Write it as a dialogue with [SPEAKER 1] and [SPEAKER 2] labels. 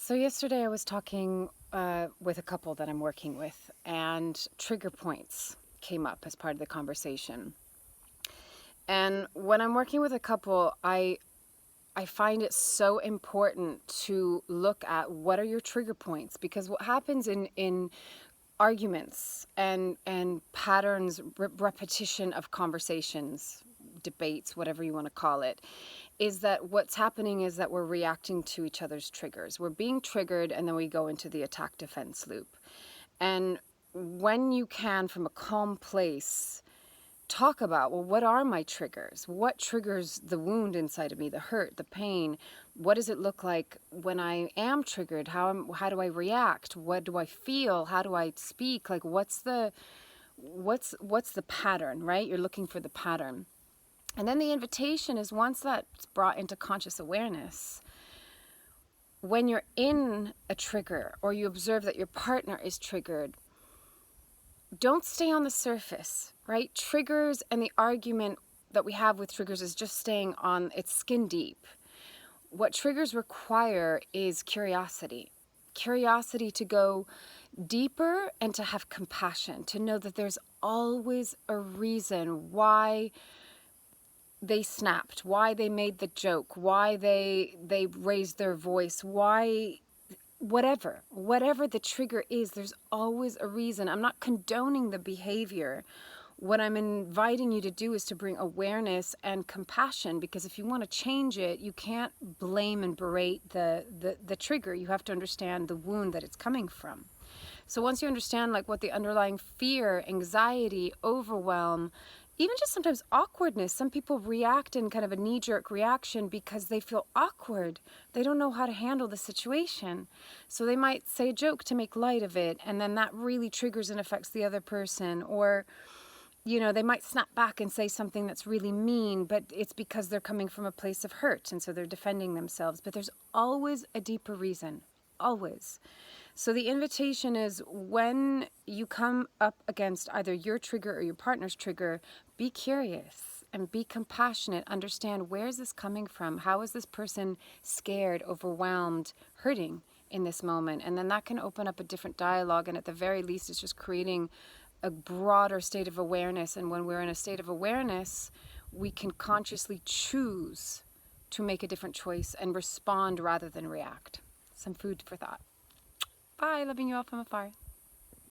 [SPEAKER 1] So yesterday I was talking with a couple that I'm working with, and trigger points came up as part of the conversation. And when I'm working with a couple, I find it so important to look at what are your trigger points, because what happens in arguments and patterns, repetition of conversations, debates, whatever you want to call it, is that what's happening is that we're reacting to each other's triggers. We're being triggered, and then we go into the attack defense loop. And when you can, from a calm place, talk about, well, what are my triggers? What triggers the wound inside of me, the hurt, the pain? What does it look like when I am triggered? How do I react? What do I feel? How do I speak? Like, what's the pattern, right? You're looking for the pattern. And then the invitation is, once that's brought into conscious awareness, when you're in a trigger or you observe that your partner is triggered, don't stay on the surface, right? Triggers and the argument that we have with triggers is just staying on, it's skin deep. What triggers require is curiosity. Curiosity to go deeper and to have compassion, to know that there's always a reason why they snapped, why they made the joke, why they raised their voice, why whatever the trigger is, there's always a reason. I'm not condoning the behavior. What I'm inviting you to do is to bring awareness and compassion, because if you want to change it, you can't blame and berate the trigger. You have to understand the wound that it's coming from. So once you understand like what the underlying fear, anxiety, overwhelm, even just sometimes awkwardness, some people react in kind of a knee-jerk reaction because they feel awkward. They don't know how to handle the situation. So they might say a joke to make light of it, and then that really triggers and affects the other person. Or, you know, they might snap back and say something that's really mean, but it's because they're coming from a place of hurt, and so they're defending themselves. But there's always a deeper reason, always. So the invitation is, when you come up against either your trigger or your partner's trigger, be curious and be compassionate. Understand, where is this coming from? How is this person scared, overwhelmed, hurting in this moment? And then that can open up a different dialogue. And at the very least, it's just creating a broader state of awareness. And when we're in a state of awareness, we can consciously choose to make a different choice and respond rather than react. Some food for thought. Bye, loving you all from afar.